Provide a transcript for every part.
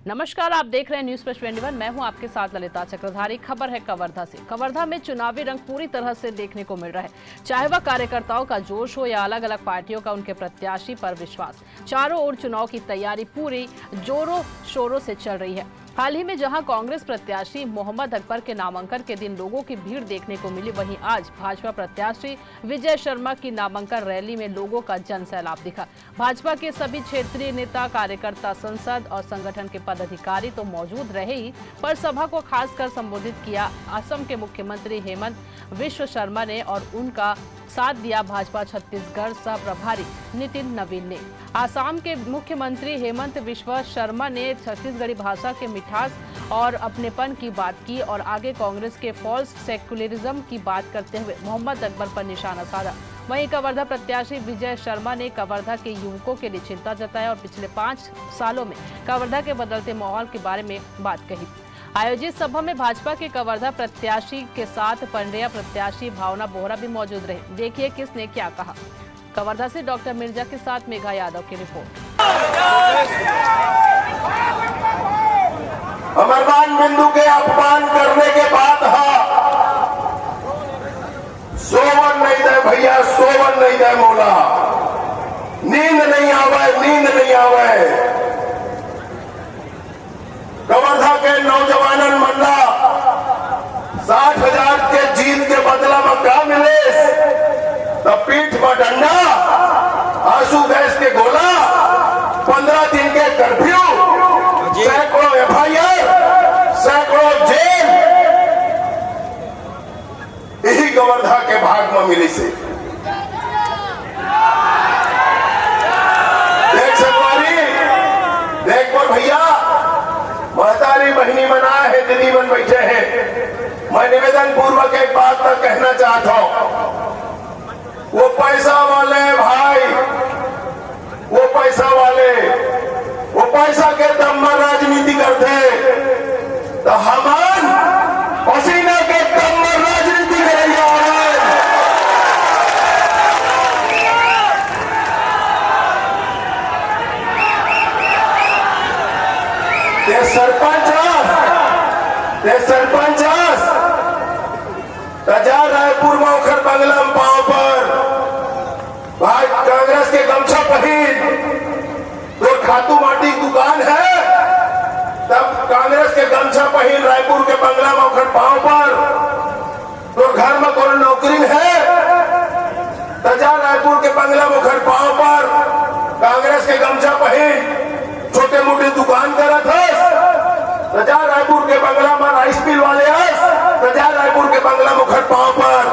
नमस्कार, आप देख रहे हैं न्यूज प्लस 21। मैं हूं आपके साथ ललिता चक्रधारी। खबर है कवर्धा से। कवर्धा में चुनावी रंग पूरी तरह से देखने को मिल रहा है, चाहे वह कार्यकर्ताओं का जोश हो या अलग अलग पार्टियों का उनके प्रत्याशी पर विश्वास। चारों ओर चुनाव की तैयारी पूरी जोरों शोरों से चल रही है। हाल ही में जहां कांग्रेस प्रत्याशी मोहम्मद अकबर के नामांकन के दिन लोगों की भीड़ देखने को मिली, वहीं आज भाजपा प्रत्याशी विजय शर्मा की नामांकन रैली में लोगों का जनसैलाब दिखा। भाजपा के सभी क्षेत्रीय नेता, कार्यकर्ता, संसद और संगठन के पदाधिकारी तो मौजूद रहे ही, पर सभा को खासकर संबोधित किया असम के मुख्यमंत्री हेमंत विश्व शर्मा ने और उनका साथ दिया भाजपा छत्तीसगढ़ सह प्रभारी नितिन नवीन ने। आसाम के मुख्यमंत्री हेमंत विश्व शर्मा ने छत्तीसगढ़ी भाषा के मिठास और अपनेपन की बात की और आगे कांग्रेस के फॉल्स सेक्युलरिज्म की बात करते हुए मोहम्मद अकबर पर निशाना साधा। वहीं कवर्धा प्रत्याशी विजय शर्मा ने कवर्धा के युवकों के लिए चिंता जताया और पिछले 5 सालों में कवर्धा के बदलते माहौल के बारे में बात कही। आयोजित सभा में भाजपा के कवर्धा प्रत्याशी के साथ पंड्रिया प्रत्याशी भावना बोहरा भी मौजूद रहे। देखिए किसने क्या कहा। कवर्धा से डॉक्टर मिर्जा के साथ मेघा यादव की रिपोर्ट। अमरवान बिंदु के अपमान करने के बाद सोवन नहीं दे भैया, सोवन नहीं दे मोला, नींद नहीं आवे, नींद नहीं आवे। कवर्धा के नौजवानन मल्ला 60,000 के जीत के बदला में क्या मिले? तब पीठ पर डंडा, आंसू गैस के गोला, 15 दिन के कर्फ्यू, सैकड़ों FIR, सैकड़ों जेल, यही कवर्धा के भाग में मिली से। देख सकवारी, देख पर भैया, महतारी बहनी मना है, दिल्ली बन बैठे हैं। मैं निवेदन पूर्वक एक बात तक कहना चाहता हूं, वो पैसा वाले भाई, वो पैसा वाले, वो पैसा के दम पर राजनीति करते, तो हमान पसीना के दम पर राजनीति करेगा। सरपंच तजा रायपुर में उखर बंगला में पांव पर भाई कांग्रेस के गमछा पहन, तो खातू माटी की दुकान है, तब कांग्रेस के गमछा पहन रायपुर के बंगला में उखर पांव पर, तो घर में कोई नौकरी है, तजा रायपुर के बंगला में उखर पांव पर कांग्रेस के गमछा पहन छोटे मोटे दुकान करत है। रजा रायपुर के बंगला में राइस मिल वाले रजा रायपुर के बंगला मुखर पांव पर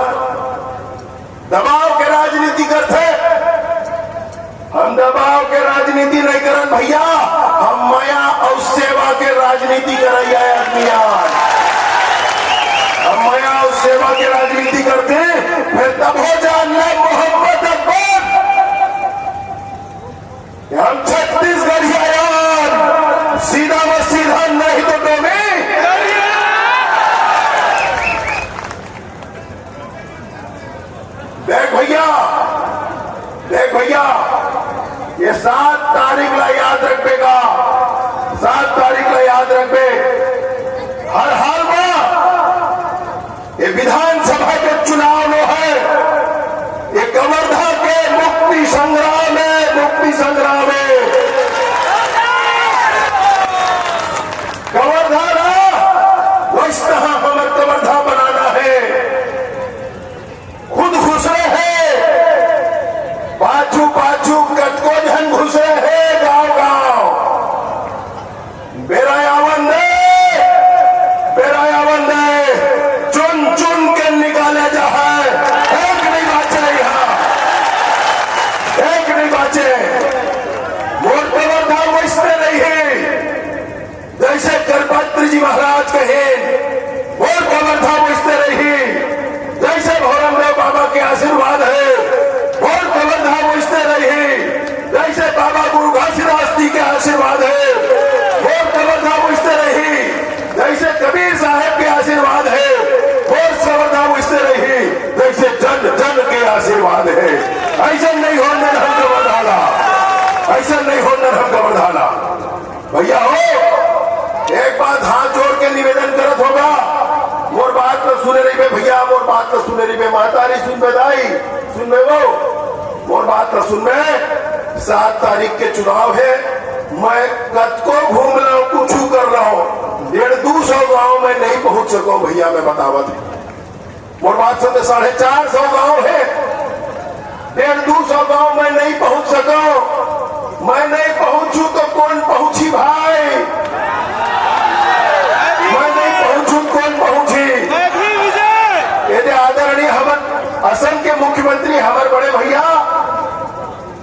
दबाव के राजनीति करते। हम दबाव के राजनीति नहीं करत भैया, हम माया और सेवा के राजनीति करैया आदमिया। हम माया और सेवा के राजनीति करते, फिर तब हो जाना मोहम्मद अकबर। हम छत्तीसगढ़ यार, सीधा व सीधा नहीं तो डोमे। देख भैया, ये 7 तारीख ला याद रखेगा, 7 तारीख ला याद रखे। हर हाल में ये विधानसभा के चुनाव में है, ये कवर्धा के मुक्ति संग्राम है, मुक्ति संग्राम है। कवर्धा वैस तरह हमारे कवर्धा बनाना है, खुद घुस रहे हैं, पाछू पाछू कतको जन घुस रहे हैं गांव गांव। बेरायावन दे चुन चुन के निकाले जा है, एक नहीं बाचे यहाँ, एक नहीं बाचे। वोट कवर्धा वैसते नहीं है, जैसे करपत्र जी महाराज कहे, वोट कवर्धा वैसते रही, जैसे भोरमदेव बाबा के आशीर्वाद है, वोट कवर्धा वैसते रही, जैसे बाबा गुरु घासीदास जी के आशीर्वाद है, वोट कवर्धा बात न सुन में। 7 तारीख के चुनाव है, मैं कद को घूम रहा हूँ, कुछ कर रहा हूँ, 150 गांव में नहीं पहुंच सको भैया, मैं बतावत मोर बात सुनते 450 गांव है, 150 गांव में नहीं पहुंच सको। मैं नहीं पहुंचू तो कौन पहुंची भाई, मैं नहीं पहुंचू कौन पहुंची। ये आदरणीय हमर असम के मुख्यमंत्री हमारे बड़े भैया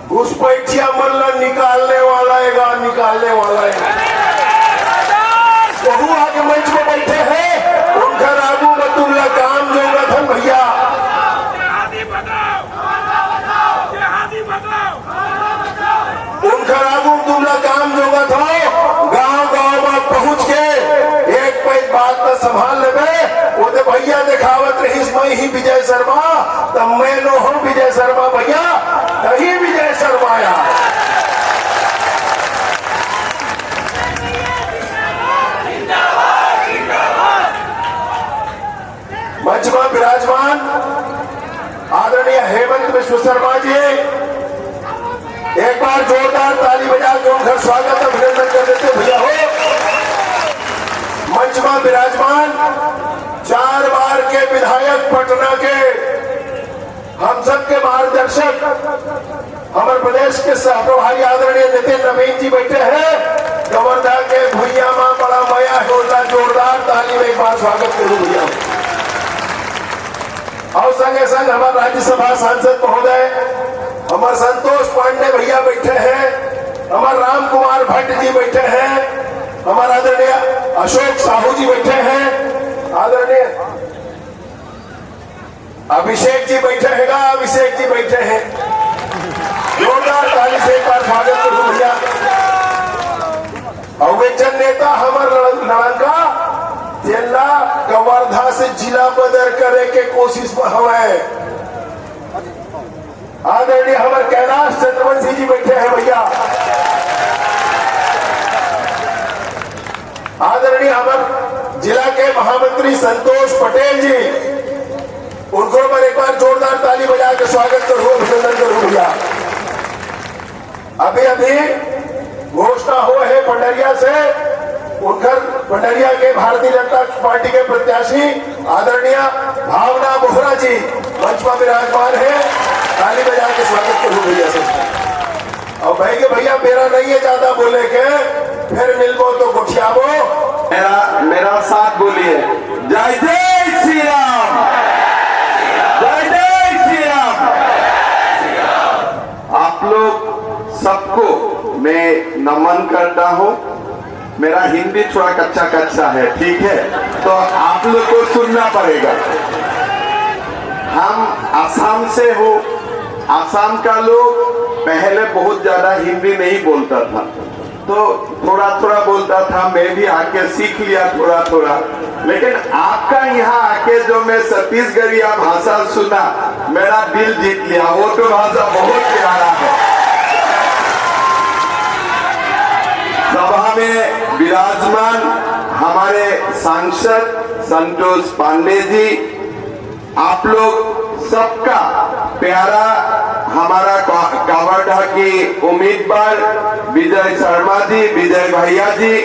घुसपैठिया मन निकालने वाला है, निकालने वाला है। बहु आगे मंच में बैठे हैं, उनका आगू में तुमला काम जो था भैया, उनका आगू तुमला काम जो था, गांव गांव में पहुंच के एक पैक बात तो संभाल ले। वो तो भैया दिखावत रही मैं ही विजय शर्मा, तब मैं नो हूं विजय शर्मा भैया, तही विजय शर्मा आया। मंच में विराजमान आदरणीय हेमंत बिश्व शर्मा जी, एक बार जोरदार ताली बजा के उनका स्वागत अभिनंदन कर देते भैया हो। मंच में विराजमान 4 बार के विधायक पटना के हम सबके मार्गदर्शक हमारे प्रदेश के सह प्रभारी आदरणीय नितिन नवीन जी बैठे हैं। कवर्धा के भैया मां बड़ा मया है, जोरदार ताली में एक बार स्वागत करूं भैया। और संगे संग हमारे राज्यसभा सांसद महोदय हमारे संतोष पांडे भैया बैठे हैं, हमारे राम कुमार भट्ट जी बैठे हैं, हमारा आदरणीय अशोक साहू जी बैठे हैं, आदरणीय अभिषेक जी बैठे हैं, अभिषेक जी बैठे हैं। जोरदार ताली से एक बार स्वागत करूं भैया। और वे जन नेता हमारे लड़का जिला कवर्धा से जिला बदर करे के कोशिश में हवे, आदरणीय हमारे कैलाश चंद्रवंशी जी बैठे हैं भैया। आदरणीय हमारे जिला के महामंत्री संतोष पटेल जी, उनको मैं एक बार जोरदार ताली बजा के स्वागत करूं, अभिनंदन करूं भैया। अभी अभी घोषणा हुआ है पंडरिया से, उनकर पंडरिया के भारतीय जनता पार्टी के प्रत्याशी आदरणीय भावना बोहरा जी मंच पर विराजमान है, ताली बजा के स्वागत करूं भैया से। और भाई के भैया मेरा नहीं है ज्यादा बोले के, फिर मिलबो तो गुठियाबो, मेरा साथ बोलिए, जय जय श्री राम, जय जय श्री राम। आप लोग सबको मैं नमन करता हूँ। मेरा हिंदी थोड़ा कच्चा कच्चा है, ठीक है, तो आप लोग को सुनना पड़ेगा। हम आसाम से हो, आसाम का लोग पहले बहुत ज्यादा हिंदी नहीं बोलता था, तो थोड़ा थोड़ा बोलता था, मैं भी आके सीख लिया थोड़ा थोड़ा। लेकिन आपका यहाँ आके जो मैं छत्तीसगढ़िया भाषा सुना, मेरा दिल जीत लिया। वो तो भाषा बहुत प्यारा है। सभा में विराजमान हमारे सांसद संतोष पांडे जी, आप लोग सबका प्यारा हमारा कवर्धा की उम्मीदवार विजय शर्मा जी, विजय भैया जी,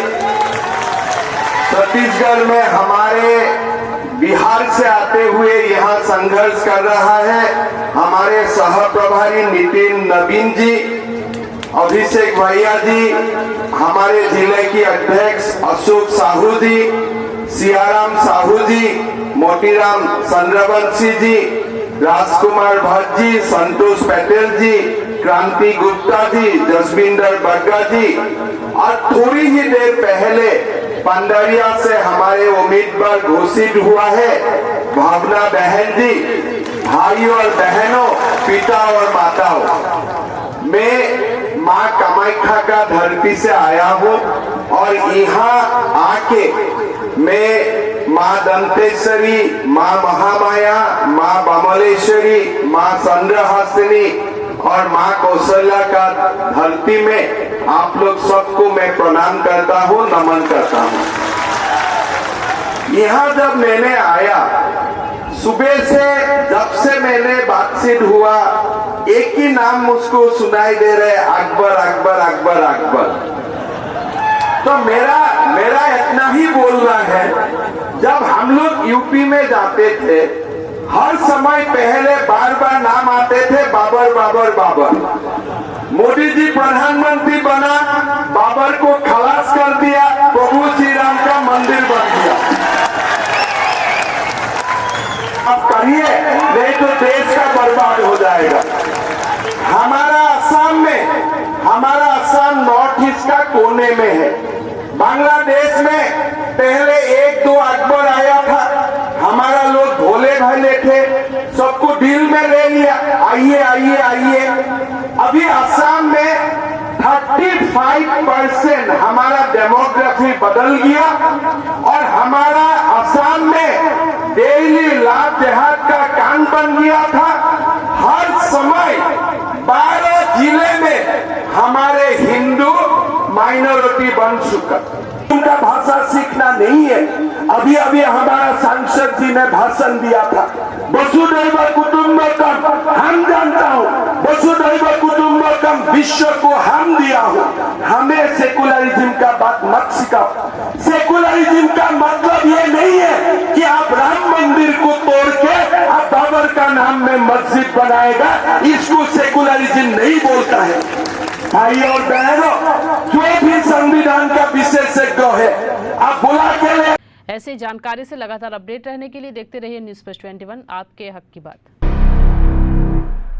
छत्तीसगढ़ में हमारे बिहार से आते हुए यहाँ संघर्ष कर रहा है हमारे सह प्रभारी नितिन नवीन जी, अभिषेक भैया जी, हमारे जिले की अध्यक्ष अशोक साहू जी, सियाराम साहू जी, मोतीराम चंद्रवंशी जी, राजकुमार भट्ट जी, संतोष पटेल जी, क्रांति गुप्ता जी, जसविंदर बग्गा जी, और थोड़ी ही देर पहले पंडरिया से हमारे उम्मीदवार घोषित हुआ है भावना बहन जी। भाइयों और बहनों, पिता और माताओं, मैं माँ कामाख्या का धरती से आया हूँ और यहाँ आके मैं माँ दंतेश्वरी, माँ महामाया, माँ बमलेश्वरी, माँ चंद्रहासिनी और माँ कौशल्या का धरती में आप लोग सबको मैं प्रणाम करता हूँ, नमन करता हूँ। यहाँ जब मैंने आया सुबह से जब से मैंने बातचीत हुआ एक ही नाम मुझको सुनाई दे रहे, अकबर अकबर अकबर अकबर। तो मेरा इतना ही बोलना है, जब हम लोग यूपी में जाते थे हर समय पहले बार बार नाम आते थे बाबर बाबर बाबर। मोदी जी प्रधानमंत्री बना, बाबर को खलास कर दिया, प्रभु श्री राम का मंदिर बन गया। अब कहिए, नहीं तो देश का बर्बाद हो जाएगा। हमारा असम नॉर्थ ईस्ट का कोने में है। बांग्लादेश में पहले एक दो अकबर आया था, हमारा लोग भोले भाले थे, सबको दिल में ले लिया, आइए आइए आइए। अभी असम में 35% हमारा डेमोग्राफी बदल गया और हमारा असम में डेली लाभ देहात का काम बन गया था। हर समय 12 जिले में हमारे हिंदू माइनॉरिटी बन चुका। उनका भाषा सीखना नहीं है। अभी अभी हमारा सांसद जी ने भाषण दिया था, वसुधैव कुटुंबकम, हम जानता हूँ वसुधैव कुटुंबकम विश्व को हम दिया हूँ। हमें सेकुलरिज्म का बात मत सिखाओ। सेकुलरिज्म का मतलब ये नहीं है कि आप राम मंदिर को तोड़ के आप बाबर का नाम में मस्जिद बनाएगा, इसको सेकुलरिज्म नहीं बोलता है। भाई और बहनों, जो भी संविधान का विशेषज्ञ है आप बुला के ले। ऐसी जानकारी से लगातार अपडेट रहने के लिए देखते रहिए न्यूज़ फर्स्ट 21, आपके हक की बात।